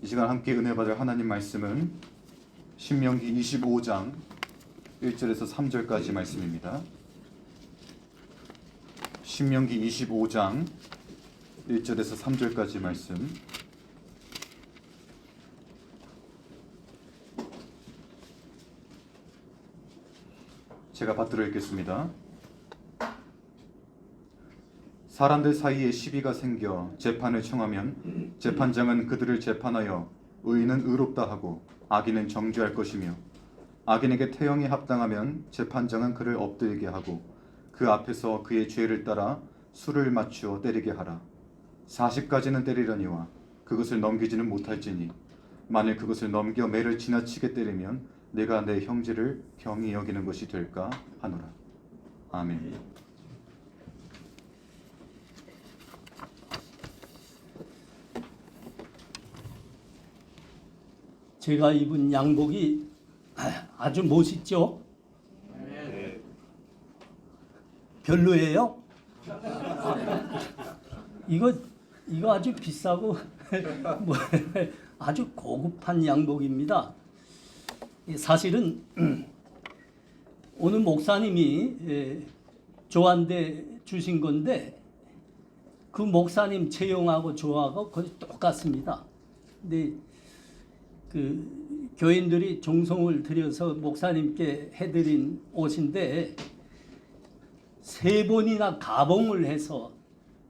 이 시간 함께 은혜 받을 하나님 말씀은 신명기 25장 1절에서 3절까지 말씀입니다. 신명기 25장 1절에서 3절까지 말씀. 제가 받들어 읽겠습니다. 사람들 사이에 시비가 생겨 재판을 청하면 재판장은 그들을 재판하여 의인은 의롭다 하고 악인은 정죄할 것이며, 악인에게 태형이 합당하면 재판장은 그를 엎드리게 하고 그 앞에서 그의 죄를 따라 수를 맞추어 때리게 하라. 40까지는 때리려니와 그것을 넘기지는 못할지니, 만일 그것을 넘겨 매를 지나치게 때리면 내가 내 형제를 경히 여기는 것이 될까 하노라. 아멘. 제가 입은 양복이 아주 멋있죠? 네. 별로예요? 이거 아주 비싸고 뭐 아주 고급한 양복입니다. 사실은 오늘 목사님이 저한테 주신 건데, 그 목사님 체형하고 저하고 거의 똑같습니다. 근데 그 교인들이 정성을 들여서 목사님께 해드린 옷인데, 3번이나 가봉을 해서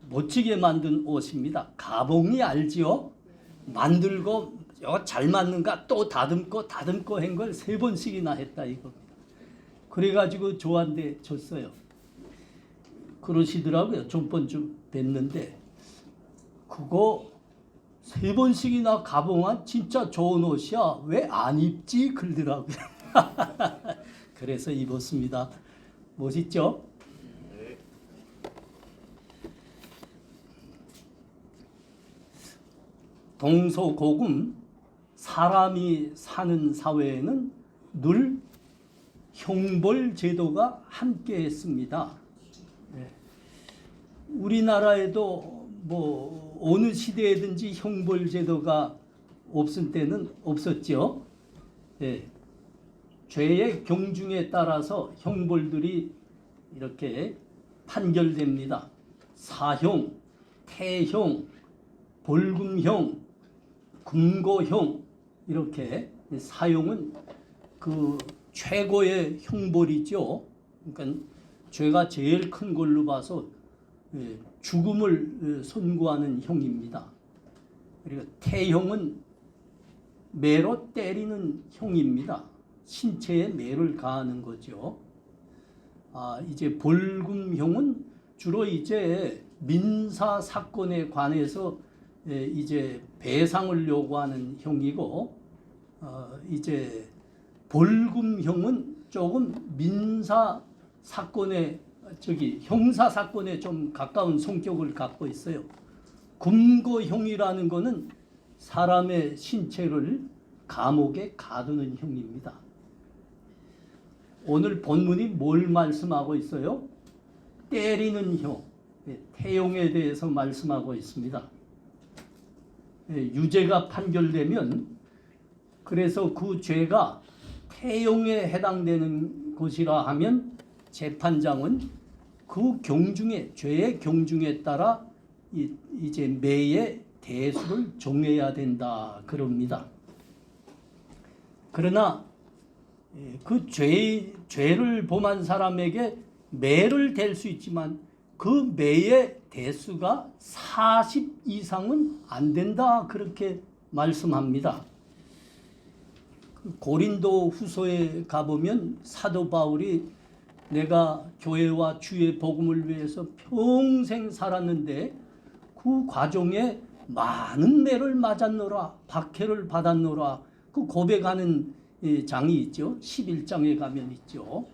멋지게 만든 옷입니다. 가봉이 알지요? 만들고 잘 맞는가 또 다듬고 한 걸 3번씩이나 했다 이겁니다. 그래가지고 저한테 줬어요. 그러시더라고요. 전번 주 뵀는데, 그거 3번씩이나 가봉한 진짜 좋은 옷이야, 왜 안 입지? 그러더라고요. 그래서 입었습니다. 멋있죠? 네. 동서고금 사람이 사는 사회에는 늘 형벌 제도가 함께 했습니다. 우리나라에도 뭐 어느 시대에든지 형벌 제도가 없을 때는 없었죠. 죄의 경중에 따라서 형벌들이 이렇게 판결됩니다. 사형, 태형, 벌금형, 금고형, 이렇게 사형은 그 최고의 형벌이죠. 그러니까 죄가 제일 큰 걸로 봐서 죽음을 선고하는 형입니다. 그리고 태형은 매로 때리는 형입니다. 신체에 매를 가하는 거죠. 이제 벌금형은 주로 이제 민사 사건에 관해서 이제 배상을 요구하는 형이고, 이제 벌금형은 조금 민사 사건에 형사 사건에 좀 가까운 성격을 갖고 있어요. 금고형이라는 것은 사람의 신체를 감옥에 가두는 형입니다. 오늘 본문이 뭘 말씀하고 있어요? 때리는 형, 태형에 대해서 말씀하고 있습니다. 유죄가 판결되면, 그래서 그 죄가 태형에 해당되는 것이라 하면 재판장은 그 경중에, 죄의 경중에 따라 이제 매의 대수를 정해야 된다 그럽니다. 그러나 그 죄를 범한 사람에게 매를 댈 수 있지만 그 매의 대수가 40 이상은 안 된다, 그렇게 말씀합니다. 고린도 후서에 가보면 사도 바울이 내가 교회와 주의 복음을 위해서 평생 살았는데 그 과정에 많은 매를 맞았노라, 박해를 받았노라, 그 고백하는 장이 있죠. 11장에 가면 있죠.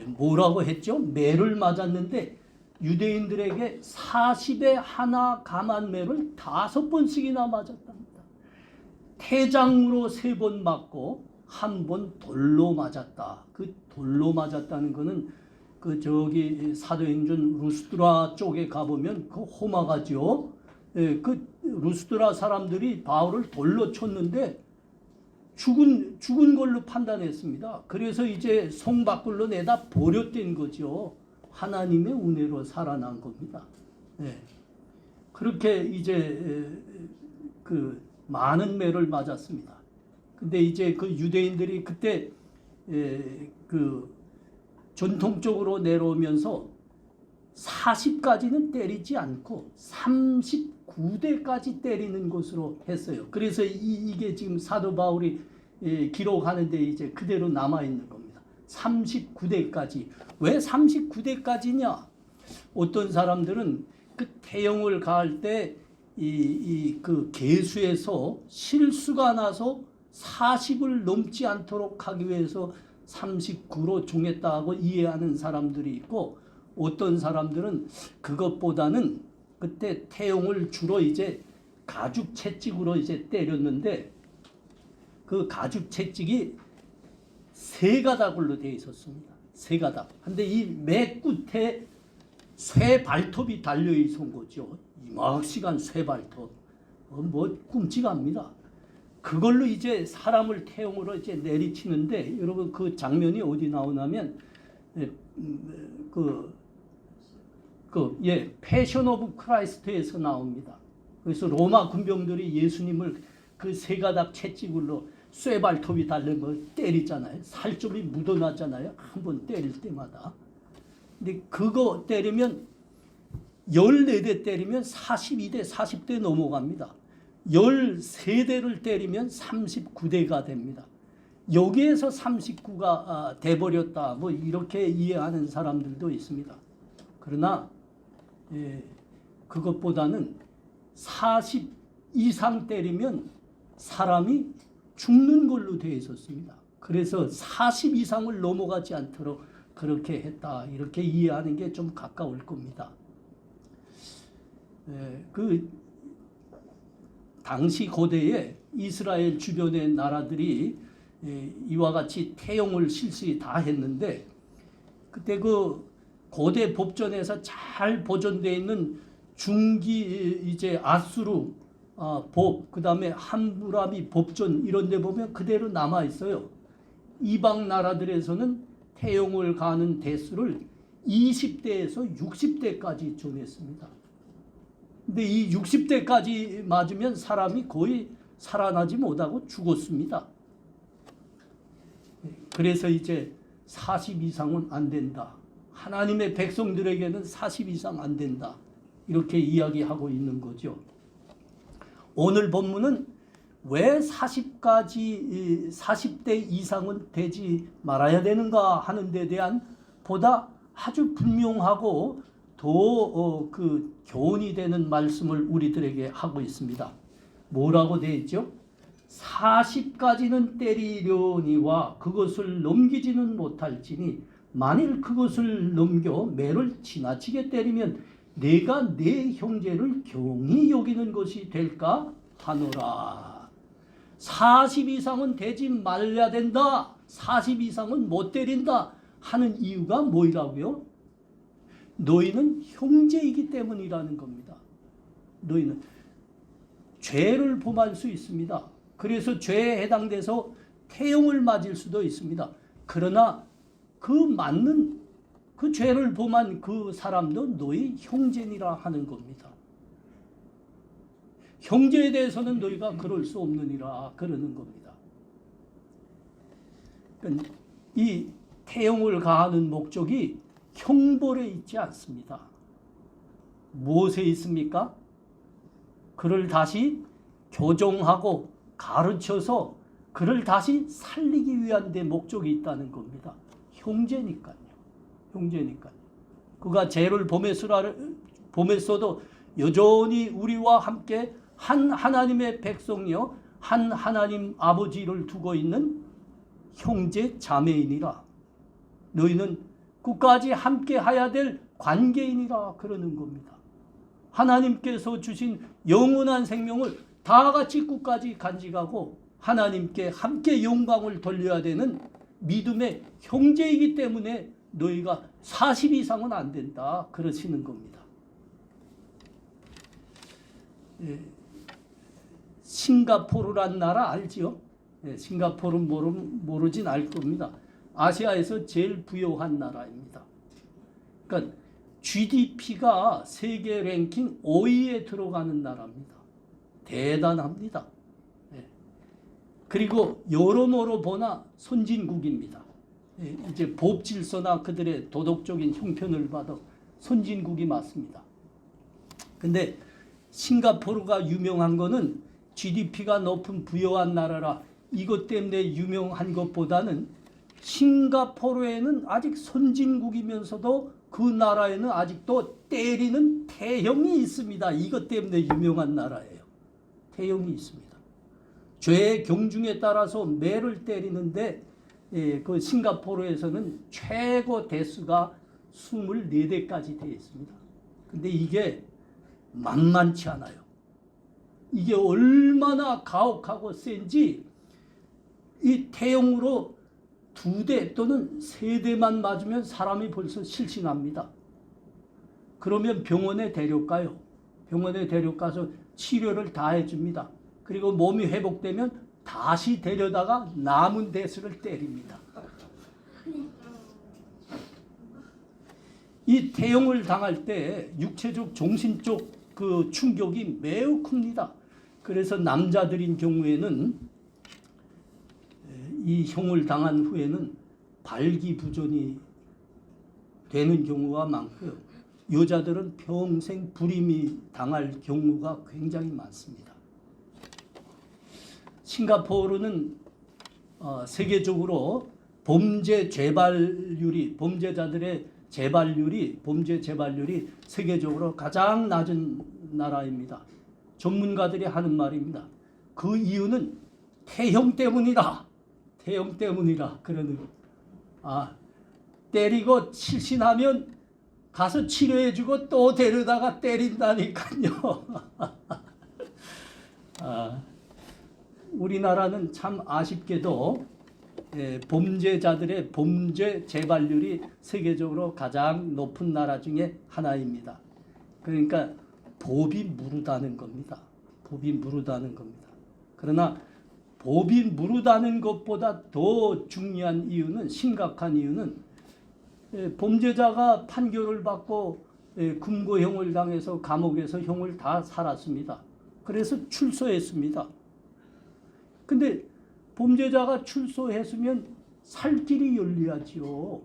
뭐라고 했죠? 매를 맞았는데 유대인들에게 40에 하나 감한 매를 5번씩이나 맞았답니다. 태장으로 3번 맞고 1번 돌로 맞았다. 그 돌로 맞았다는 것은 그 저기 사도행전 루스드라 쪽에 가보면 그 호마가죠. 그 루스드라 사람들이 바울을 돌로 쳤는데 죽은 걸로 판단했습니다. 그래서 이제 성 밖으로 내다 버렸던 거죠. 하나님의 은혜로 살아난 겁니다. 예. 그렇게 이제 그 많은 매를 맞았습니다. 근데 이제 그 유대인들이 그때 그 전통적으로 내려오면서 40까지는 때리지 않고 39대까지 때리는 것으로 했어요. 그래서 이게 지금 사도 바울이 기록하는데 이제 그대로 남아 있는 겁니다. 39대까지. 왜 39대까지냐? 어떤 사람들은 그 태형을 가할 때 그 계수에서 실수가 나서 40을 넘지 않도록 하기 위해서 39로 정했다고 이해하는 사람들이 있고, 어떤 사람들은 그것보다는 그때 태용을 주로 이제 가죽 채찍으로 이제 때렸는데 그 가죽 채찍이 세 가닥으로 되어 있었습니다. 세 가닥. 근데 이 매 끝에 쇠 발톱이 달려 있었던 거죠. 이만시간 쇠 발톱. 뭐 끔찍합니다. 그걸로 이제 사람을 태용으로 이제 내리치는데, 여러분 그 장면이 어디 나오냐면 패션 오브 크라이스트에서 나옵니다. 그래서 로마 군병들이 예수님을 그 세 가닥 채찍으로 쇠발톱이 달리면 때리잖아요. 살점이 묻어나잖아요. 한 번 때릴 때마다. 근데 그거 때리면 14대 때리면 42대, 40대 넘어갑니다. 13대를 때리면 39대가 됩니다. 여기에서 39가 돼버렸다. 뭐 이렇게 이해하는 사람들도 있습니다. 그러나 그것보다는 40 이상 때리면 사람이 죽는 걸로 되어 있었습니다. 그래서 40 이상을 넘어가지 않도록 그렇게 했다. 이렇게 이해하는 게 좀 가까울 겁니다. 그 당시 고대에 이스라엘 주변의 나라들이 이와 같이 태용을 실시 다 했는데, 그때 그 고대 법전에서 잘 보존되어 있는 중기 이제 아수르 법, 그 다음에 함무라비 법전 이런 데 보면 그대로 남아 있어요. 이방 나라들에서는 태용을 가하는 대수를 20대에서 60대까지 정했습니다. 근데 이 60대까지 맞으면 사람이 거의 살아나지 못하고 죽었습니다. 그래서 이제 40 이상은 안 된다. 하나님의 백성들에게는 40 이상 안 된다. 이렇게 이야기하고 있는 거죠. 오늘 본문은 왜 40대 이상은 되지 말아야 되는가 하는 데 대한 보다 아주 분명하고 더 그 교훈이 되는 말씀을 우리들에게 하고 있습니다. 뭐라고 되어 있죠? 40까지는 때리려니와 그것을 넘기지는 못할지니 만일 그것을 넘겨 매를 지나치게 때리면 내가 내 형제를 경히 여기는 것이 될까 하노라. 40 이상은 되지 말아야 된다. 40 이상은 못 때린다 하는 이유가 뭐라고요? 너희는 형제이기 때문이라는 겁니다. 너희는 죄를 범할 수 있습니다. 그래서 죄에 해당돼서 태용을 맞을 수도 있습니다. 그러나 그 맞는 그 죄를 범한 그 사람도 너희 형제니라 하는 겁니다. 형제에 대해서는 너희가 그럴 수 없느니라 그러는 겁니다. 그러니까 이 태용을 가하는 목적이 형벌에 있지 않습니다. 무엇에 있습니까? 그를 다시 교정하고 가르쳐서 그를 다시 살리기 위한 데 목적이 있다는 겁니다. 형제니까요. 형제니까요. 그가 죄를 범했어도 여전히 우리와 함께 한 하나님의 백성이요 한 하나님 아버지를 두고 있는 형제 자매이니라. 너희는 끝까지 함께 해야 될 관계인이라 그러는 겁니다. 하나님께서 주신 영원한 생명을 다 같이 끝까지 간직하고 하나님께 함께 영광을 돌려야 되는 믿음의 형제이기 때문에 너희가 40 이상은 안 된다 그러시는 겁니다. 싱가포르란 나라 알지요? 싱가포르 모르진 알 겁니다. 아시아에서 제일 부유한 나라입니다. 그러니까 GDP가 세계 랭킹 5위에 들어가는 나라입니다. 대단합니다. 그리고 여러모로 보나 선진국입니다. 이제 법 질서나 그들의 도덕적인 형편을 봐도 선진국이 맞습니다. 근데 싱가포르가 유명한 거는 GDP가 높은 부유한 나라라 이것 때문에 유명한 것보다는 싱가포르에는 아직 선진국이면서도 그 나라에는 아직도 때리는 태형이 있습니다. 이것 때문에 유명한 나라예요. 태형이 있습니다. 죄의 경중에 따라서 매를 때리는데 그 싱가포르에서는 최고 대수가 24대까지 되어 있습니다. 근데 이게 만만치 않아요. 이게 얼마나 가혹하고 센지 이 태형으로 2대 또는 3대만 맞으면 사람이 벌써 실신합니다. 그러면 병원에 데려가요. 병원에 데려가서 치료를 다 해줍니다. 그리고 몸이 회복되면 다시 데려다가 남은 대수를 때립니다. 이 태형을 당할 때 육체적, 정신적 그 충격이 매우 큽니다. 그래서 남자들인 경우에는 이 형을 당한 후에는 발기부전이 되는 경우가 많고요. 여자들은 평생 불임이 당할 경우가 굉장히 많습니다. 싱가포르는 세계적으로 범죄 재발률이 범죄자들의 범죄 재발률이 세계적으로 가장 낮은 나라입니다. 전문가들이 하는 말입니다. 그 이유는 태형 때문이다. 태형 때문이라 그러는 때리고 실신하면 가서 치료해주고 또 데려다가 때린다니까요. 우리나라는 참 아쉽게도 범죄자들의 범죄 재발률이 세계적으로 가장 높은 나라 중에 하나입니다. 그러니까 법이 무르다는 겁니다. 법이 무르다는 겁니다. 그러나 법이 무르다는 것보다 더 중요한 이유는 심각한 이유는 범죄자가 판결을 받고 금고형을 당해서 감옥에서 형을 다 살았습니다. 그래서 출소했습니다. 근데 범죄자가 출소했으면 살 길이 열려야지요.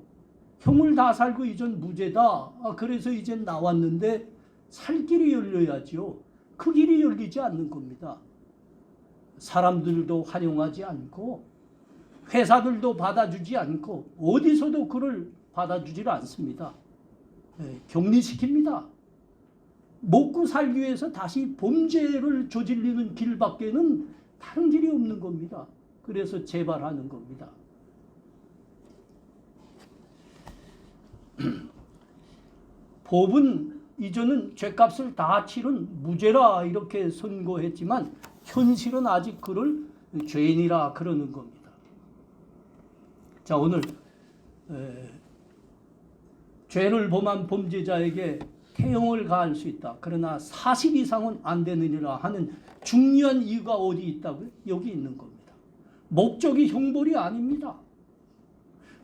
형을 다 살고 이젠 무죄다. 그래서 이젠 나왔는데 살 길이 열려야지요. 그 길이 열리지 않는 겁니다. 사람들도 환영하지 않고 회사들도 받아주지 않고 어디서도 그를 받아주질 않습니다. 격리시킵니다. 먹고 살기 위해서 다시 범죄를 저지르는 길밖에는 다른 길이 없는 겁니다. 그래서 재발하는 겁니다. 법은 이전은 죄값을 다 치른 무죄라 이렇게 선고했지만 현실은 아직 그를 죄인이라 그러는 겁니다. 자, 오늘 죄를 범한 범죄자에게 태형을 가할 수 있다. 그러나 40 이상은 안 되느니라 하는 중요한 이유가 어디 있다고요? 여기 있는 겁니다. 목적이 형벌이 아닙니다.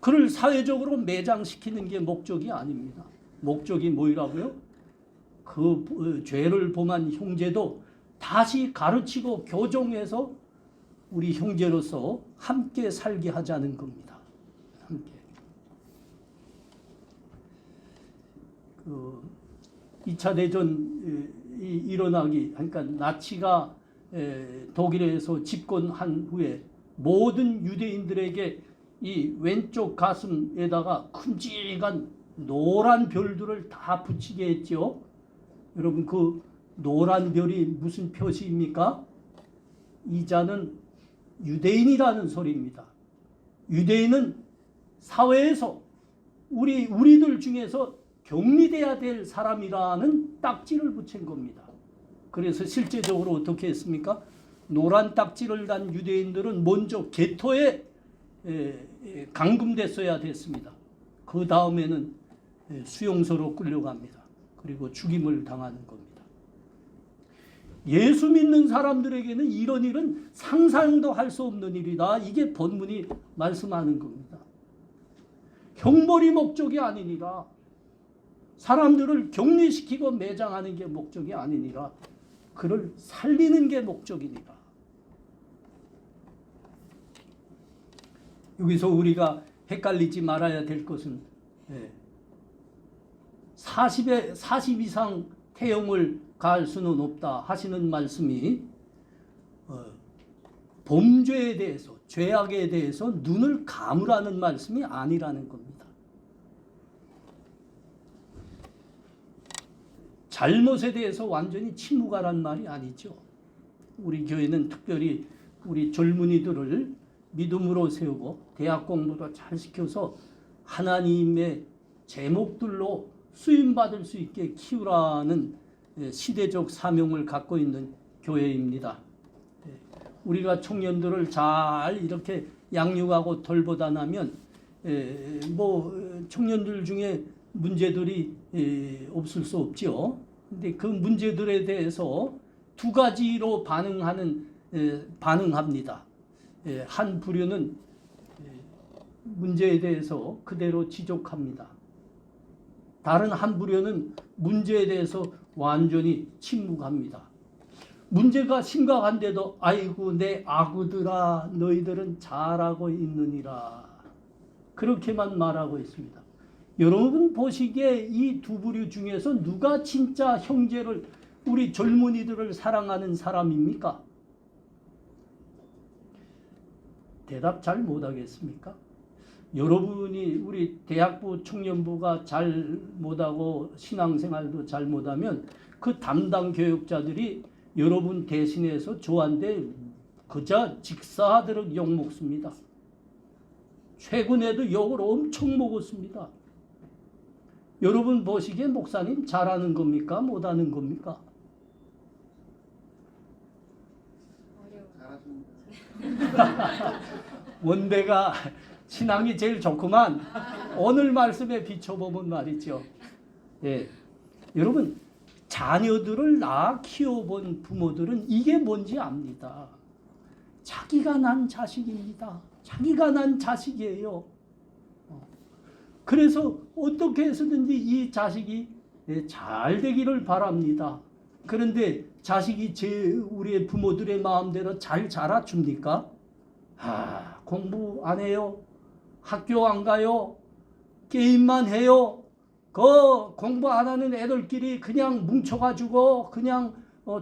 그를 사회적으로 매장시키는 게 목적이 아닙니다. 목적이 뭐라고요? 그 죄를 범한 형제도 다시 가르치고 교정해서 우리 형제로서 함께 살게 하자는 겁니다. 함께. 2차 대전이 일어나기, 그러니까 나치가 독일에서 집권한 후에 모든 유대인들에게 이 왼쪽 가슴에다가 큼직한 노란 별들을 다 붙이게 했죠. 여러분, 그 노란 별이 무슨 표시입니까? 이 자는 유대인이라는 소리입니다. 유대인은 사회에서 우리들 중에서 격리돼야 될 사람이라는 딱지를 붙인 겁니다. 그래서 실제적으로 어떻게 했습니까? 노란 딱지를 단 유대인들은 먼저 게토에 감금됐어야 됐습니다. 그 다음에는 수용소로 끌려갑니다. 그리고 죽임을 당하는 겁니다. 예수 믿는 사람들에게는 이런 일은 상상도 할 수 없는 일이다. 이게 본문이 말씀하는 겁니다. 형벌이 목적이 아니니라. 사람들을 격리시키고 매장하는 게 목적이 아니니라. 그를 살리는 게 목적이니라. 여기서 우리가 헷갈리지 말아야 될 것은 40 이상 태형을 가할 수는 없다 하시는 말씀이 범죄에 대해서, 죄악에 대해서 눈을 감으라는 말씀이 아니라는 겁니다. 잘못에 대해서 완전히 침묵하란 말이 아니죠. 우리 교회는 특별히 우리 젊은이들을 믿음으로 세우고 대학 공부도 잘 시켜서 하나님의 제목들로 쓰임받을 수 있게 키우라는 시대적 사명을 갖고 있는 교회입니다. 우리가 청년들을 잘 이렇게 양육하고 돌보다 나면 청년들 중에 문제들이 없을 수 없죠. 근데 그 문제들에 대해서 두 가지로 반응합니다. 한 부류는 문제에 대해서 그대로 지적합니다. 다른 한 부류는 문제에 대해서 완전히 침묵합니다. 문제가 심각한데도 아이고 내 아구들아 너희들은 잘하고 있느니라. 그렇게만 말하고 있습니다. 여러분 보시기에 이 두 부류 중에서 누가 진짜 형제를, 우리 젊은이들을 사랑하는 사람입니까? 대답 잘 못하겠습니까? 여러분이 우리 대학부 청년부가 잘 못하고 신앙생활도 잘 못하면 그 담당 교육자들이 여러분 대신해서 저한테 그저 직사하도록 욕먹습니다. 최근에도 욕을 엄청 먹었습니다. 여러분 보시기에 목사님 잘하는 겁니까? 못하는 겁니까? 원배가 신앙이 제일 좋구만. 오늘 말씀에 비춰보면 말이죠. 여러분 자녀들을 낳아 키워본 부모들은 이게 뭔지 압니다. 자기가 난 자식입니다. 자기가 난 자식이에요. 그래서 어떻게 해서든지 이 자식이 잘 되기를 바랍니다. 그런데 자식이 우리의 부모들의 마음대로 잘 자라줍니까? 공부 안 해요? 학교 안 가요? 게임만 해요? 그 공부 안 하는 애들끼리 그냥 뭉쳐가지고 그냥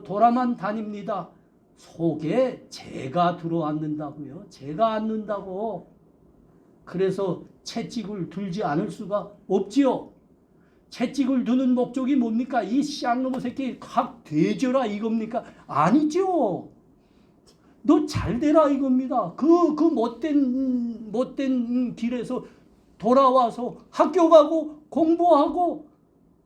돌아만 다닙니다. 속에 죄가 들어앉는다고요. 죄가 앉는다고. 그래서 채찍을 들지 않을 수가 없지요. 채찍을 두는 목적이 뭡니까? 이 쌍놈의 새끼 확 되져라 이겁니까? 아니죠. 너 잘 되라 이겁니다. 그 못된 길에서 돌아와서 학교 가고 공부하고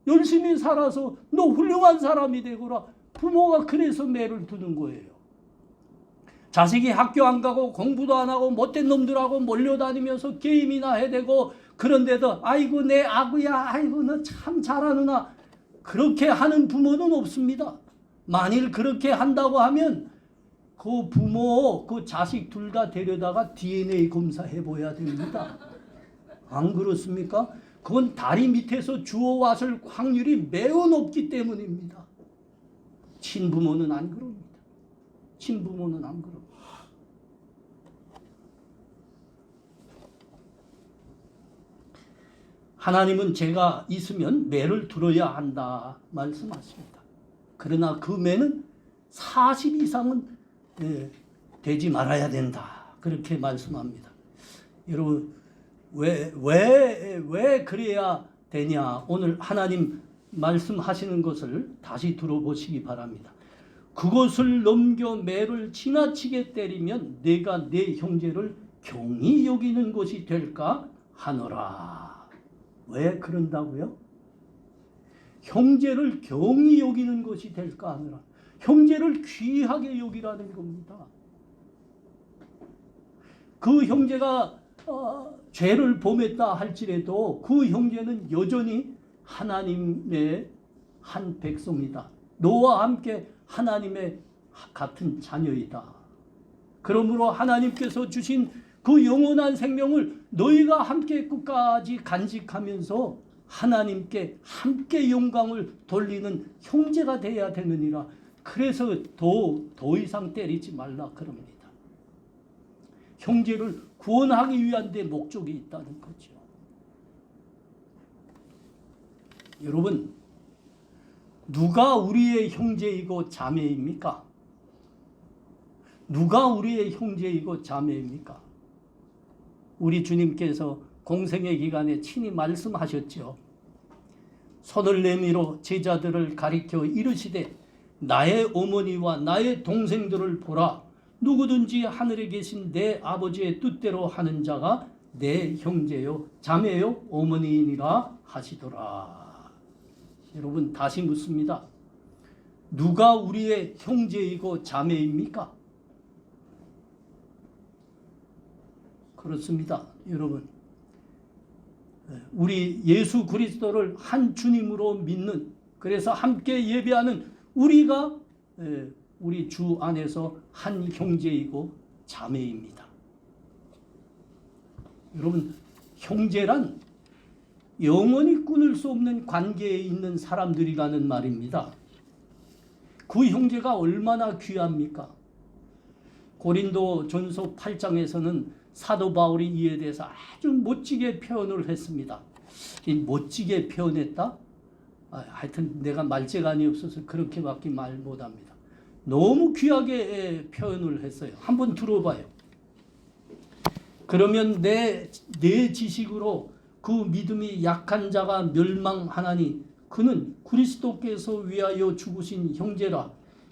열심히 살아서 너 훌륭한 사람이 되거라. 부모가 그래서 매를 두는 거예요. 자식이 학교 안 가고 공부도 안 하고 못된 놈들하고 몰려다니면서 게임이나 해대고 그런데도 아이고 내 아구야 아이고 너 참 잘하느나 그렇게 하는 부모는 없습니다. 만일 그렇게 한다고 하면 그 부모 그 자식 둘 다 데려다가 DNA 검사해 보야 됩니다. 안 그렇습니까? 그건 다리 밑에서 주워왔을 확률이 매우 높기 때문입니다. 친부모는 안 그럽니다. 친부모는 안 그럽니다. 하나님은 죄가 있으면 매를 들어야 한다 말씀하십니다. 그러나 그 매는 40 이상은 되지 말아야 된다. 그렇게 말씀합니다. 여러분 왜 그래야 되냐? 오늘 하나님 말씀하시는 것을 다시 들어보시기 바랍니다. 그것을 넘겨 매를 지나치게 때리면 내가 내 형제를 경히 여기는 것이 될까 하노라. 왜 그런다고요? 형제를 경히 여기는 것이 될까 하노라. 형제를 귀하게 여기라는 겁니다. 그 형제가 죄를 범했다 할지라도 그 형제는 여전히 하나님의 한 백성이다. 너와 함께 하나님의 같은 자녀이다. 그러므로 하나님께서 주신 그 영원한 생명을 너희가 함께 끝까지 간직하면서 하나님께 함께 영광을 돌리는 형제가 되어야 되느니라. 그래서 더 이상 때리지 말라 그럽니다. 형제를 구원하기 위한 데 목적이 있다는 거죠. 여러분, 누가 우리의 형제이고 자매입니까? 누가 우리의 형제이고 자매입니까? 우리 주님께서 공생의 기간에 친히 말씀하셨죠. 손을 내밀어 제자들을 가리켜 이르시되 나의 어머니와 나의 동생들을 보라. 누구든지 하늘에 계신 내 아버지의 뜻대로 하는 자가 내 형제요 자매요 어머니이니라 하시더라. 여러분, 다시 묻습니다. 누가 우리의 형제이고 자매입니까? 그렇습니다. 여러분, 우리 예수 그리스도를 한 주님으로 믿는, 그래서 함께 예배하는 우리가 우리 주 안에서 한 형제이고 자매입니다. 여러분, 형제란 영원히 끊을 수 없는 관계에 있는 사람들이라는 말입니다. 그 형제가 얼마나 귀합니까? 고린도 전서 8장에서는 사도 바울이 이에 대해서 아주 멋지게 표현을 했습니다. 이 멋지게 표현했다? 하여튼 내가 말재간이 없어서 그렇게밖에 말 못합니다. 너무 귀하게 표현을 했어요. 한번 들어봐요. 그러면 내 지식으로 그 믿음이 약한 자가 멸망하나니 그는 그리스도께서 위하여 죽으신 형제라.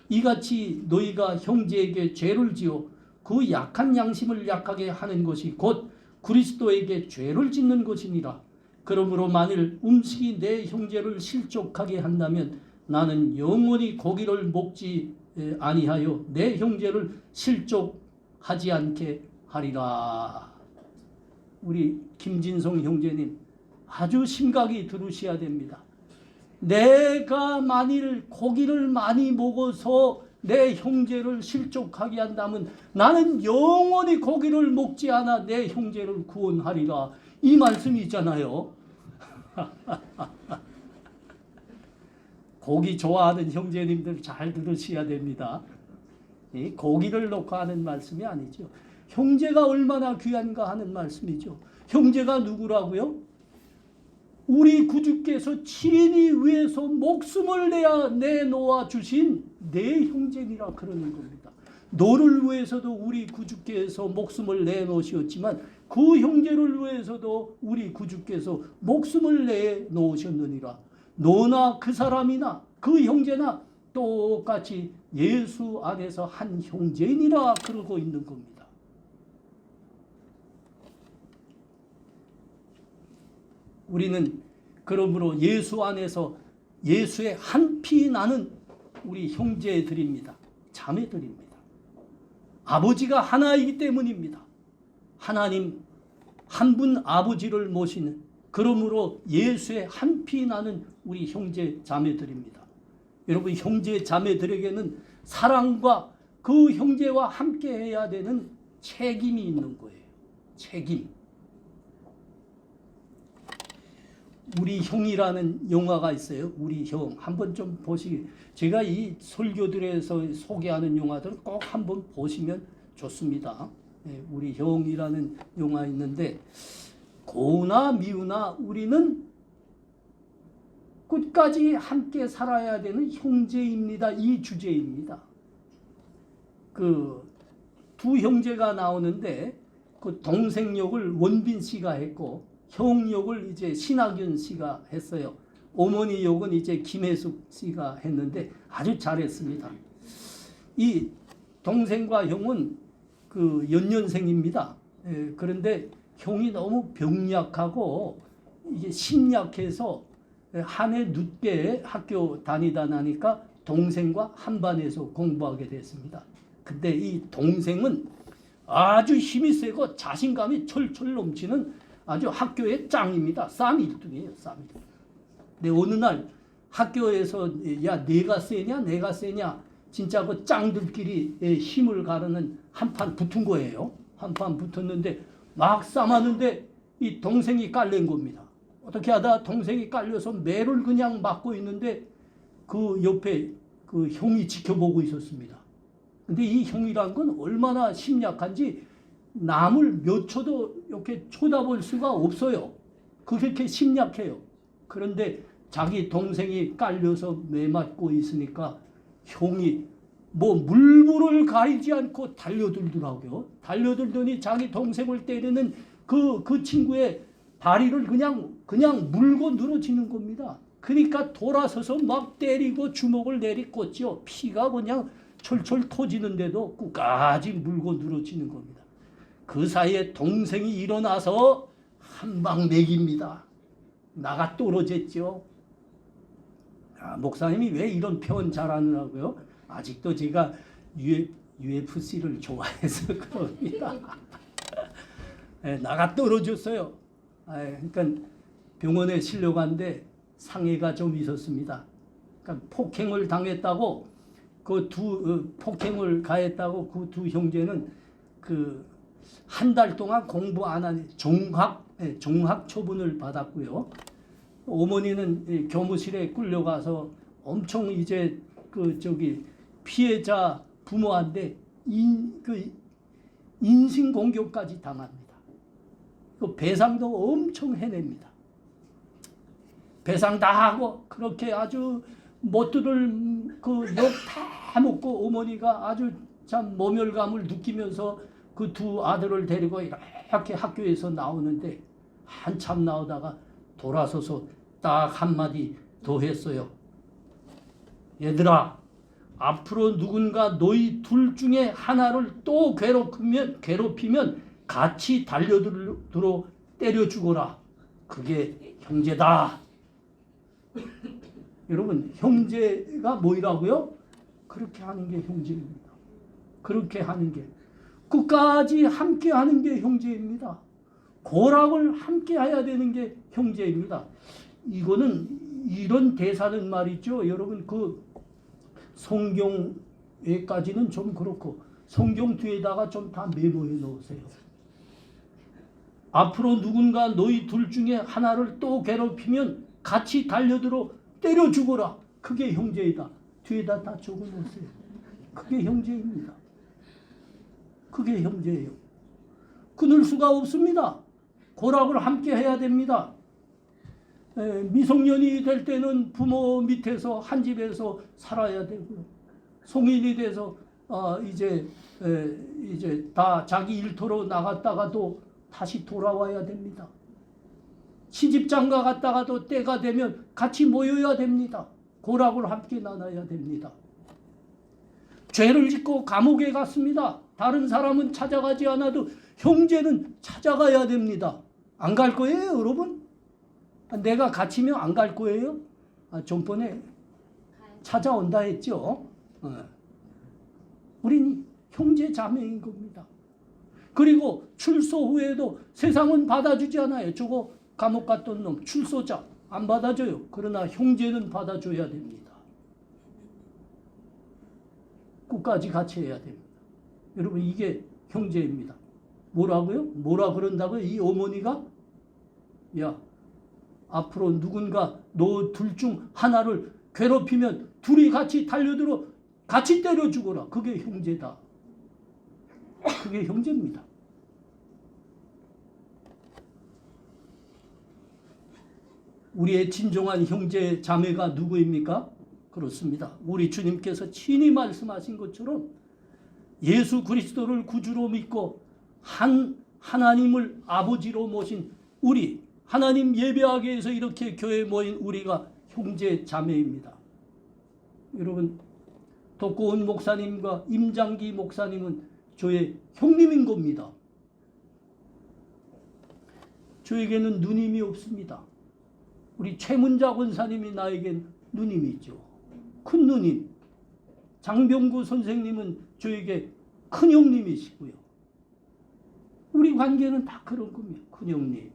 이같이 너희가 형제에게 죄를 지어 그 약한 양심을 약하게 하는 것이 곧 그리스도에게 죄를 짓는 것이니라. 그러므로 만일 음식이 내 형제를 실족하게 한다면 나는 영원히 고기를 먹지 아니하여 내 형제를 실족하지 않게 하리라. 우리 김진성 형제님 아주 심각히 들으셔야 됩니다. 내가 만일 고기를 많이 먹어서 내 형제를 실족하게 한다면 나는 영원히 고기를 먹지 않아 내 형제를 구원하리라. 이 말씀이 있잖아요. 고기 좋아하는 형제님들 잘 들으셔야 됩니다. 고기를 놓고 하는 말씀이 아니죠. 형제가 얼마나 귀한가 하는 말씀이죠. 형제가 누구라고요? 우리 구주께서 친히 위해서 목숨을 내놓아 주신 내 형제니라 그러는 겁니다. 너를 위해서도 우리 구주께서 목숨을 내놓으셨지만 그 형제를 위해서도 우리 구주께서 목숨을 내놓으셨느니라. 너나 그 사람이나 그 형제나 똑같이 예수 안에서 한 형제니라 그러고 있는 겁니다. 우리는 그러므로 예수 안에서 예수의 한 피 나는 우리 형제들입니다. 자매들입니다. 아버지가 하나이기 때문입니다. 하나님 한 분 아버지를 모시는, 그러므로 예수의 한 피 나는 우리 형제 자매들입니다. 여러분, 형제 자매들에게는 사랑과 그 형제와 함께 해야 되는 책임이 있는 거예요. 책임. 우리 형이라는 영화가 있어요. 우리 형. 한번 좀 보시기. 제가 이 설교들에서 소개하는 영화들은 꼭 한번 보시면 좋습니다. 우리 형이라는 영화 있는데, 고우나 미우나 우리는 끝까지 함께 살아야 되는 형제입니다. 이 주제입니다. 그 두 형제가 나오는데 그 동생 역을 원빈 씨가 했고 형 역을 이제 신하균 씨가 했어요. 어머니 역은 이제 김혜숙 씨가 했는데 아주 잘했습니다. 이 동생과 형은 그 연년생입니다. 그런데 형이 너무 병약하고 이게 심약해서 한 해 늦게 학교 다니다 나니까 동생과 한 반에서 공부하게 됐습니다. 근데 이 동생은 아주 힘이 세고 자신감이 철철 넘치는 아주 학교의 짱입니다. 쌈 1등이에요. 쌈 1등. 근데 어느 날 학교에서 야 내가 세냐 내가 세냐 진짜 그 짱들끼리 힘을 가르는 한판 붙은 거예요. 한판 붙었는데 막 싸마는데 이 동생이 깔린 겁니다. 어떻게 하다 동생이 깔려서 매를 그냥 맞고 있는데 그 옆에 그 형이 지켜보고 있었습니다. 근데 이 형이란 건 얼마나 심약한지 남을 몇 초도 이렇게 쳐다볼 수가 없어요. 그렇게 심약해요. 그런데 자기 동생이 깔려서 매 맞고 있으니까 형이 뭐 물불을 가리지 않고 달려들더라고요. 달려들더니 자기 동생을 때리는 그 친구의 다리를 그냥 물고 늘어지는 겁니다. 그러니까 돌아서서 막 때리고 주먹을 내리꽂죠. 피가 그냥 철철 터지는데도 끝까지 물고 늘어지는 겁니다. 그 사이에 동생이 일어나서 한 방 매깁니다. 나가 떨어졌죠. 목사님이 왜 이런 표현 잘하느라고요? 아직도 제가 UFC를 좋아해서 그럽니다. 나가 떨어졌어요. 그러니까 병원에 실려갔는데 상해가 좀 있었습니다. 그러니까 폭행을 당했다고 폭행을 가했다고 그 두 형제는 한 달 동안 공부 안 한 종학 처분을 받았고요. 어머니는 교무실에 끌려가서 엄청 이제 피해자 부모한테 인신 공격까지 당합니다. 그 배상도 엄청 해냅니다. 배상 다 하고 그렇게 아주 못 들을 욕 다 먹고 어머니가 아주 참 모멸감을 느끼면서 그 두 아들을 데리고 이렇게 학교에서 나오는데 한참 나오다가 돌아서서 딱 한마디 더 했어요. 얘들아, 앞으로 누군가 너희 둘 중에 하나를 또 괴롭히면 같이 달려들어 때려 죽어라. 그게 형제다. 여러분, 형제가 뭐라고요? 그렇게 하는 게 형제입니다. 그렇게 하는 게 끝까지 함께 하는 게 형제입니다. 고락을 함께 해야 되는 게 형제입니다. 이런 대사는 말이죠. 여러분 성경에까지는 좀 그렇고 성경 뒤에다가 좀 다 메모해 놓으세요. 앞으로 누군가 너희 둘 중에 하나를 또 괴롭히면 같이 달려들어 때려 죽어라. 그게 형제이다. 뒤에다 다 적어 놓으세요. 그게 형제입니다. 그게 형제예요. 끊을 수가 없습니다. 고락을 함께 해야 됩니다. 미성년이 될 때는 부모 밑에서 한 집에서 살아야 되고요. 성인이 돼서 이제 다 자기 일터로 나갔다가도 다시 돌아와야 됩니다. 시집장가 갔다가도 때가 되면 같이 모여야 됩니다. 고락을 함께 나눠야 됩니다. 죄를 짓고 감옥에 갔습니다. 다른 사람은 찾아가지 않아도 형제는 찾아가야 됩니다. 안 갈 거예요, 여러분? 내가 갇히면 안 갈 거예요? 전번에 찾아온다 했죠. 우린 형제 자매인 겁니다. 그리고 출소 후에도 세상은 받아주지 않아요. 저거 감옥 갔던 놈 출소자 안 받아줘요. 그러나 형제는 받아줘야 됩니다. 끝까지 같이 해야 됩니다. 여러분, 이게 형제입니다. 뭐라고요? 뭐라 그런다고요? 이 어머니가? 야, 앞으로 누군가 너 둘 중 하나를 괴롭히면 둘이 같이 달려들어 같이 때려 죽어라. 그게 형제다. 그게 형제입니다. 우리의 진정한 형제 자매가 누구입니까? 그렇습니다. 우리 주님께서 친히 말씀하신 것처럼 예수 그리스도를 구주로 믿고 하나님을 아버지로 모신 우리 하나님 예배하기 위해서 이렇게 교회에 모인 우리가 형제 자매입니다. 여러분, 독고은 목사님과 임장기 목사님은 저의 형님인 겁니다. 저에게는 누님이 없습니다. 우리 최문자 권사님이 나에겐 누님이 있죠. 큰 누님. 장병구 선생님은 저에게 큰 형님이시고요. 우리 관계는 다 그런 겁니다. 큰 형님.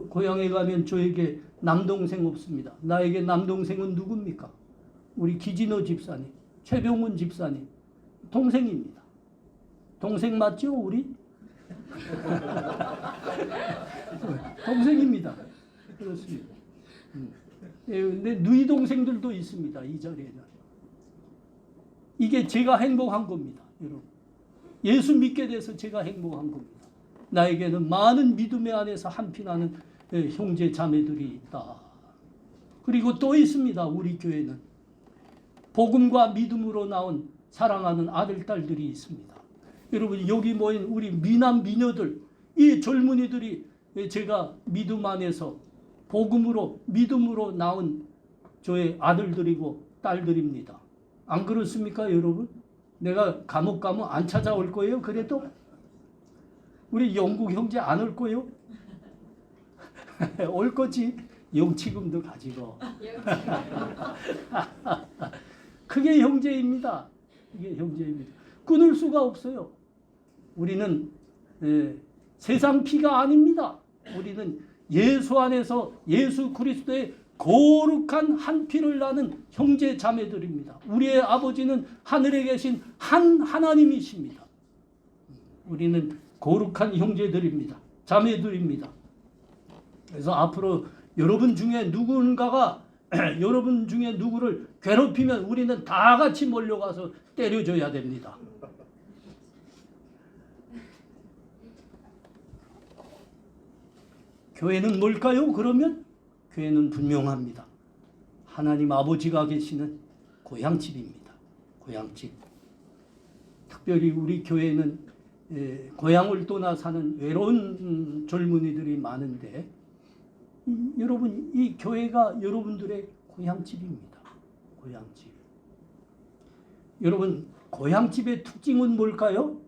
고향에 가면 저에게 남동생 없습니다. 나에게 남동생은 누굽니까? 우리 기진호 집사님. 최병훈 집사님 동생입니다. 동생 맞죠, 우리? 동생입니다. 그렇습니다. 근데 누이 동생들도 있습니다. 이 자리에는. 이게 제가 행복한 겁니다, 여러분. 예수 믿게 돼서 제가 행복한 겁니다. 나에게는 많은 믿음의 안에서 한피나는 형제 자매들이 있다. 그리고 또 있습니다. 우리 교회는 복음과 믿음으로 나온 사랑하는 아들, 딸들이 있습니다. 여러분, 여기 모인 우리 미남 미녀들, 이 젊은이들이 제가 믿음 안에서 복음으로 믿음으로 나온 저의 아들들이고 딸들입니다. 안 그렇습니까, 여러분? 내가 감옥 가면 안 찾아올 거예요. 그래도 우리 영국 형제 안 올 거예요? 올 거지. 영치금도 가지고. 그게 형제입니다. 이게 형제입니다. 끊을 수가 없어요. 우리는 세상 피가 아닙니다. 우리는 예수 안에서 예수 그리스도의 거룩한 한 피를 나는 형제 자매들입니다. 우리의 아버지는 하늘에 계신 한 하나님이십니다. 우리는 거룩한 형제들입니다. 자매들입니다. 그래서 앞으로 여러분 중에 누군가가 여러분 중에 누구를 괴롭히면 우리는 다 같이 몰려가서 때려줘야 됩니다. 교회는 뭘까요? 그러면 교회는 분명합니다. 하나님 아버지가 계시는 고향집입니다. 고향집. 특별히 우리 교회는 고향을 떠나 사는 외로운 젊은이들이 많은데 여러분, 이 교회가 여러분들의 고향집입니다. 고향집. 여러분, 고향집의 특징은 뭘까요?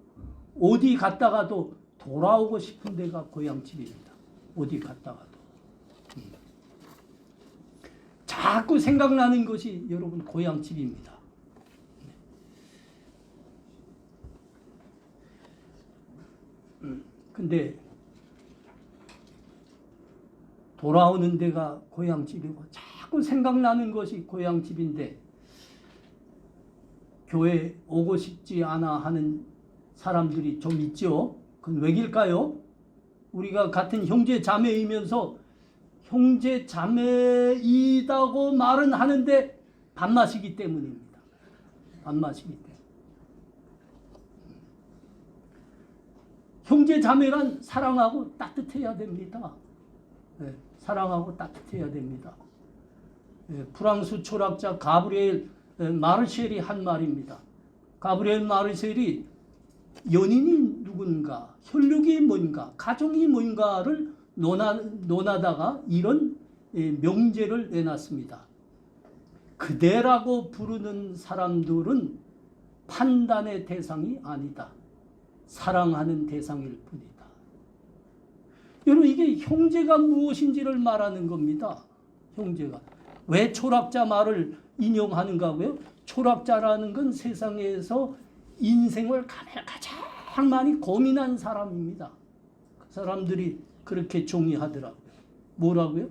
어디 갔다가도 돌아오고 싶은 데가 고향집입니다. 어디 갔다가도. 자꾸 생각나는 것이 여러분 고향집입니다. 근데 돌아오는 데가 고향집이고 자꾸 생각나는 것이 고향집인데 교회 오고 싶지 않아 하는 사람들이 좀 있죠. 그건 왜일까요? 우리가 같은 형제 자매이면서 형제 자매이다고 말은 하는데 반맛이기 때문입니다. 반맛이기 때문에. 형제 자매란 사랑하고 따뜻해야 됩니다. 네, 사랑하고 따뜻해야 됩니다. 네, 프랑스 철학자 가브리엘 마르셀이 한 말입니다. 가브리엘 마르셀이 연인이 누군가, 혈육이 뭔가, 가정이 뭔가를 논하다가 이런 명제를 내놨습니다. 그대라고 부르는 사람들은 판단의 대상이 아니다. 사랑하는 대상일 뿐이다. 여러분, 이게 형제가 무엇인지를 말하는 겁니다. 형제가. 왜 철학자 말을 인용하는가고요? 철학자라는 건 세상에서 인생을 가장 많이 고민한 사람입니다. 그 사람들이 그렇게 정의하더라고요. 뭐라고요?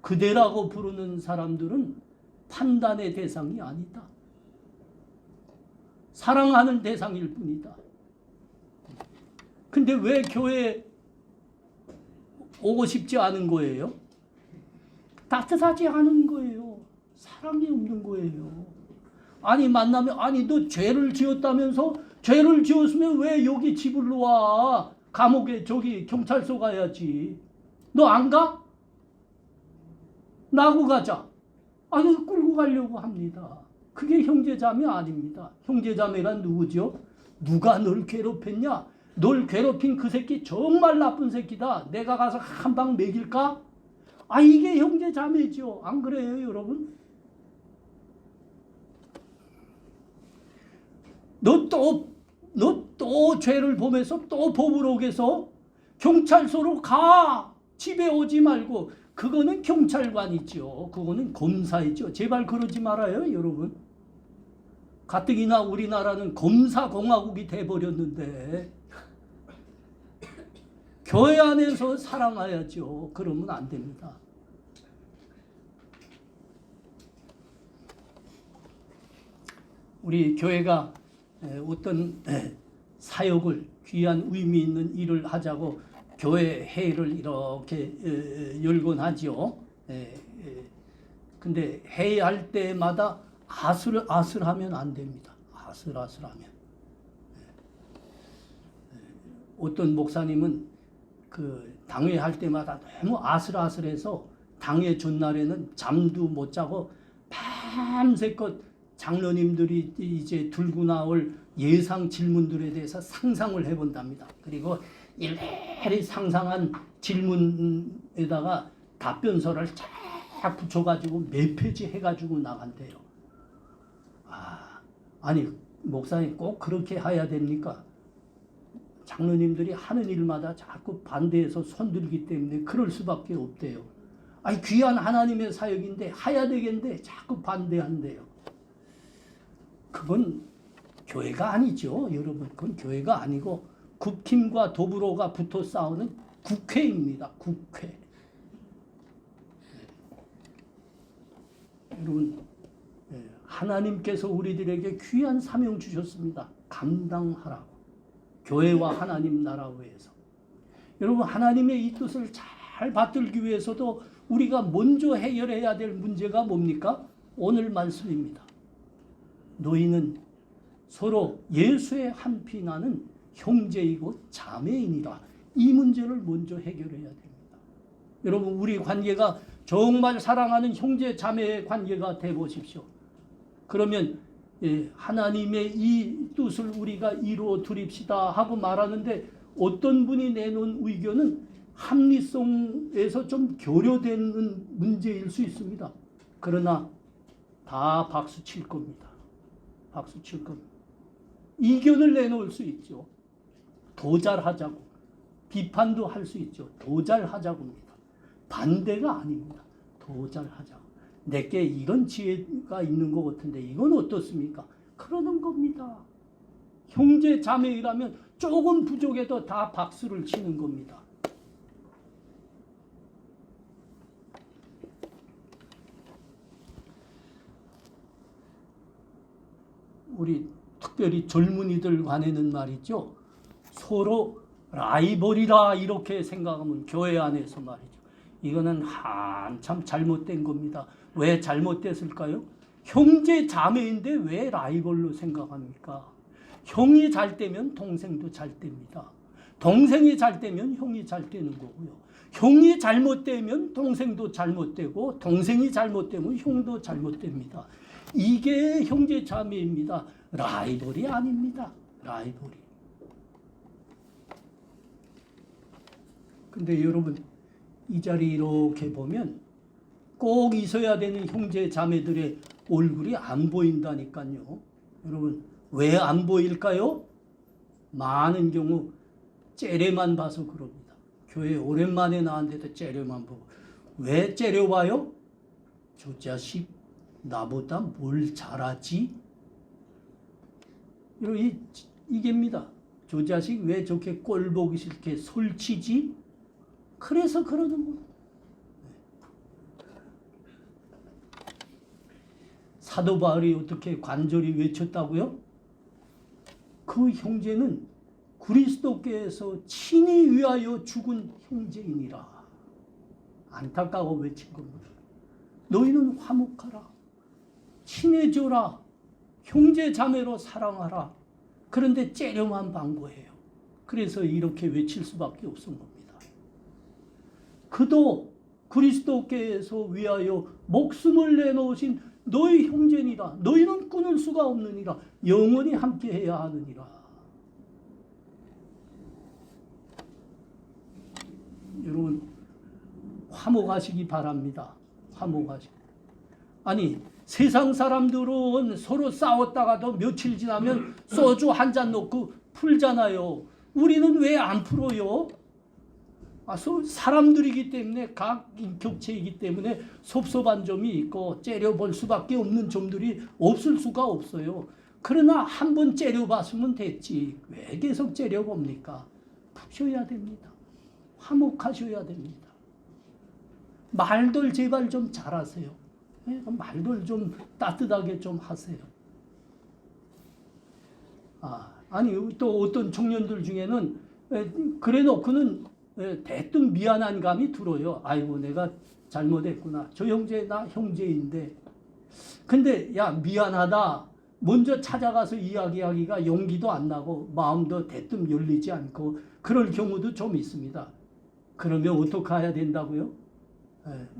그대라고 부르는 사람들은 판단의 대상이 아니다. 사랑하는 대상일 뿐이다. 근데 왜 교회에 오고 싶지 않은 거예요? 따뜻하지 않은 거예요. 사랑이 없는 거예요. 아니 만나면 아니 너 죄를 지었다면서? 죄를 지었으면 왜 여기 집으로 와? 감옥에 저기 경찰서 가야지. 너 안 가? 나하고 가자. 아니 끌고 가려고 합니다. 그게 형제자매 아닙니다. 형제자매란 누구죠? 누가 널 괴롭혔냐? 널 괴롭힌 그 새끼 정말 나쁜 새끼다. 내가 가서 한 방 먹일까? 아, 이게 형제자매죠. 안 그래요, 여러분? 너 또 죄를 보면서 또 법을 어겨서 경찰서로 가. 집에 오지 말고. 그거는 경찰관이죠. 그거는 검사이죠. 제발 그러지 말아요, 여러분. 가뜩이나 우리나라는 검사공화국이 돼버렸는데 교회 안에서 사랑해야죠. 그러면 안 됩니다. 우리 교회가 어떤 사역을 귀한 의미 있는 일을 하자고 교회 회의를 이렇게 열곤 하지요. 근데 회의할 때마다 아슬아슬하면 안 됩니다. 아슬아슬하면. 어떤 목사님은 그 당회 할 때마다 너무 아슬아슬해서 당회 전날에는 잠도 못 자고 밤새껏 장로님들이 이제 들고 나올 예상 질문들에 대해서 상상을 해본답니다. 그리고 일일이 상상한 질문에다가 답변서를 쫙 붙여가지고 몇 페이지 해가지고 나간대요. 아니 목사님 꼭 그렇게 해야 됩니까? 장로님들이 하는 일마다 자꾸 반대해서 손들기 때문에 그럴 수밖에 없대요. 아니 귀한 하나님의 사역인데 해야 되겠는데 자꾸 반대한대요. 그건 교회가 아니죠, 여러분. 그건 교회가 아니고 국힘과 더불어가 붙어 싸우는 국회입니다. 국회. 여러분, 하나님께서 우리들에게 귀한 사명 주셨습니다. 감당하라고. 교회와 하나님 나라 위해서. 여러분, 하나님의 이 뜻을 잘 받들기 위해서도 우리가 먼저 해결해야 될 문제가 뭡니까? 오늘 말씀입니다. 너희는 서로 예수의 한 피 나는 형제이고 자매이니라. 이 문제를 먼저 해결해야 됩니다. 여러분, 우리 관계가 정말 사랑하는 형제 자매의 관계가 돼 보십시오. 그러면 하나님의 이 뜻을 우리가 이루어 드립시다 하고 말하는데 어떤 분이 내놓은 의견은 합리성에서 좀 교류되는 문제일 수 있습니다. 그러나 다 박수 칠 겁니다. 박수 칠 겁니다. 이견을 내놓을 수 있죠. 더 잘하자고. 비판도 할 수 있죠. 더 잘하자고입니다. 반대가 아닙니다. 더 잘하자고. 내게 이런 지혜가 있는 것 같은데 이건 어떻습니까? 그러는 겁니다. 형제 자매이라면 조금 부족해도 다 박수를 치는 겁니다. 우리 특별히 젊은이들 관에는 말이죠. 서로 라이벌이라 이렇게 생각하면 교회 안에서 말이죠. 이거는 한참 잘못된 겁니다. 왜 잘못됐을까요? 형제 자매인데 왜 라이벌로 생각합니까? 형이 잘 되면 동생도 잘 됩니다. 동생이 잘 되면 형이 잘 되는 거고요. 형이 잘못되면 동생도 잘못되고 동생이 잘못되면 형도 잘못됩니다. 이게 형제 자매입니다. 라이벌이 아닙니다. 라이벌이. 근데 여러분 이 자리 이렇게 보면 꼭 있어야 되는 형제 자매들의 얼굴이 안 보인다니까요. 여러분 왜 안 보일까요? 많은 경우 째려만 봐서 그럽니다. 교회 오랜만에 나왔는데도 째려만 보고. 왜 째려봐요? 저 자식 나보다 뭘 잘하지? 이게입니다. 저 자식 왜 저렇게 꼴 보기 싫게 설치지? 그래서 그러는 거예요. 사도 바울이 어떻게 간절히 외쳤다고요? 그 형제는 그리스도께서 친히 위하여 죽은 형제이니라. 안타까워 외친 겁니다. 너희는 화목하라. 친해져라. 형제 자매로 사랑하라. 그런데 째려만 반 거예요. 그래서 이렇게 외칠 수밖에 없은 겁니다. 그도 그리스도께서 위하여 목숨을 내놓으신 너희 형제니라. 너희는 끊을 수가 없느니라. 영원히 함께해야 하느니라. 여러분 화목하시기 바랍니다. 화목하시기. 아니 세상 사람들은 서로 싸웠다가도 며칠 지나면 소주 한 잔 놓고 풀잖아요. 우리는 왜 안 풀어요? 사람들이기 때문에 각 격체이기 때문에 섭섭한 점이 있고 째려볼 수밖에 없는 점들이 없을 수가 없어요. 그러나 한 번 째려봤으면 됐지. 왜 계속 째려봅니까? 푸셔야 됩니다. 화목하셔야 됩니다. 말들 제발 좀 잘하세요. 말들 좀 따뜻하게 좀 하세요. 아니 또 어떤 청년들 중에는 그래 놓고는 대뜸 미안한 감이 들어요. 아이고 내가 잘못했구나. 저 형제 나 형제인데. 근데 야 미안하다. 먼저 찾아가서 이야기하기가 용기도 안 나고 마음도 대뜸 열리지 않고 그럴 경우도 좀 있습니다. 그러면 어떻게 해야 된다고요?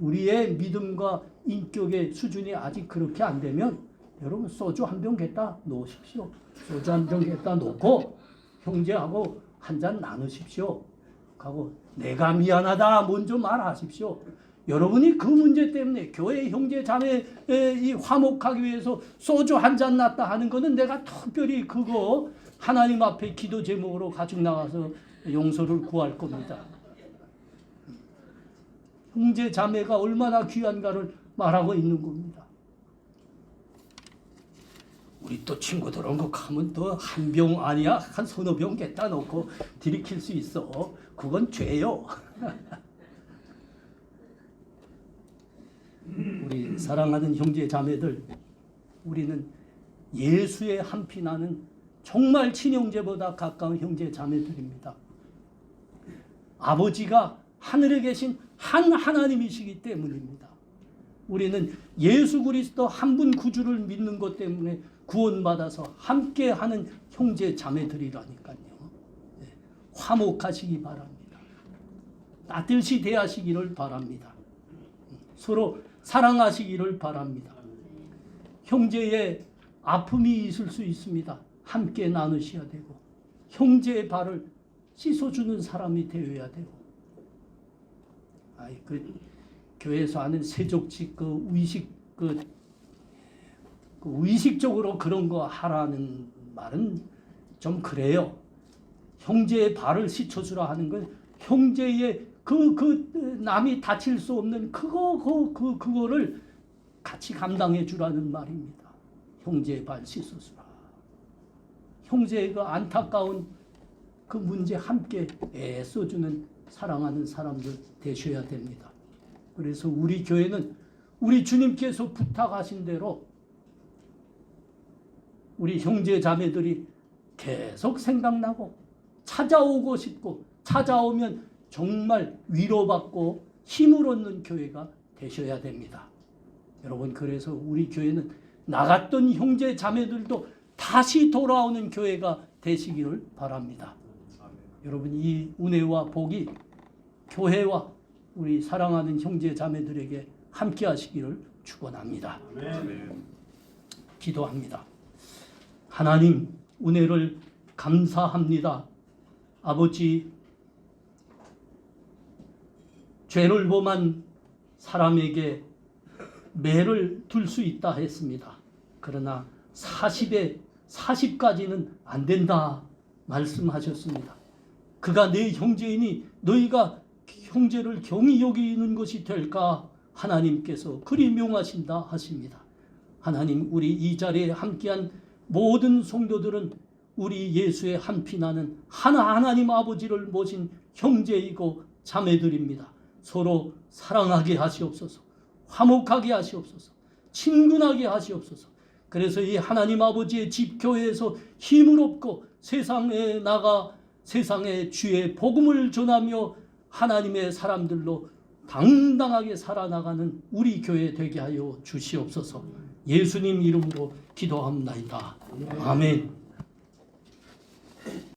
우리의 믿음과 인격의 수준이 아직 그렇게 안 되면 여러분 소주 한 병 갖다 놓으십시오. 소주 한 병 갖다 놓고 형제하고 한 잔 나누십시오. 하고 내가 미안하다 먼저 말하십시오. 여러분이 그 문제 때문에 교회 형제 자매 이 화목하기 위해서 소주 한 잔 놨다 하는 거는 내가 특별히 그거 하나님 앞에 기도 제목으로 가지고 나가서 용서를 구할 겁니다. 형제 자매가 얼마나 귀한가를 말하고 있는 겁니다. 우리 또 친구들은 거 가면 또 한 병 아니야 한 서너 병 갖다 놓고 들이킬 수 있어. 그건 죄요. 우리 사랑하는 형제 자매들, 우리는 예수의 한 피 나는 정말 친형제보다 가까운 형제 자매들입니다. 아버지가 하늘에 계신 한 하나님이시기 때문입니다. 우리는 예수 그리스도 한 분 구주를 믿는 것 때문에 구원받아서 함께하는 형제 자매들이라니까요. 화목하시기 바랍니다. 따뜻이 대하시기를 바랍니다. 서로 사랑하시기를 바랍니다. 형제의 아픔이 있을 수 있습니다. 함께 나누셔야 되고 형제의 발을 씻어주는 사람이 되어야 되고 그 교회에서 하는 세족식 그 의식 그 의식적으로 그런 거 하라는 말은 좀 그래요. 형제의 발을 씻어주라 하는 건 형제의 그 남이 다칠 수 없는 그거를 같이 감당해 주라는 말입니다. 형제의 발 씻어주라. 형제의 그 안타까운 그 문제 함께 애써주는 사랑하는 사람들 되셔야 됩니다. 그래서 우리 교회는 우리 주님께서 부탁하신 대로 우리 형제 자매들이 계속 생각나고 찾아오고 싶고 찾아오면 정말 위로받고 힘을 얻는 교회가 되셔야 됩니다. 여러분 그래서 우리 교회는 나갔던 형제 자매들도 다시 돌아오는 교회가 되시기를 바랍니다. 여러분 이 은혜와 복이 교회와 우리 사랑하는 형제 자매들에게 함께 하시기를 축원합니다. 기도합니다. 하나님 은혜를 감사합니다. 아버지 죄를 범한 사람에게 매를 둘 수 있다 했습니다. 그러나 40까지는 안 된다 말씀하셨습니다. 그가 내 형제이니 너희가 형제를 경히 여기는 것이 될까? 하나님께서 그리 명하신다 하십니다. 하나님 우리 이 자리에 함께한 모든 성도들은 우리 예수의 한 피 나는 하나님 아버지를 모신 형제이고 자매들입니다. 서로 사랑하게 하시옵소서. 화목하게 하시옵소서. 친근하게 하시옵소서. 그래서 이 하나님 아버지의 집 교회에서 힘을 얻고 세상에 나가 세상에 주의 복음을 전하며 하나님의 사람들로 당당하게 살아나가는 우리 교회 되게 하여 주시옵소서. 예수님 이름으로 기도합니다. 아멘.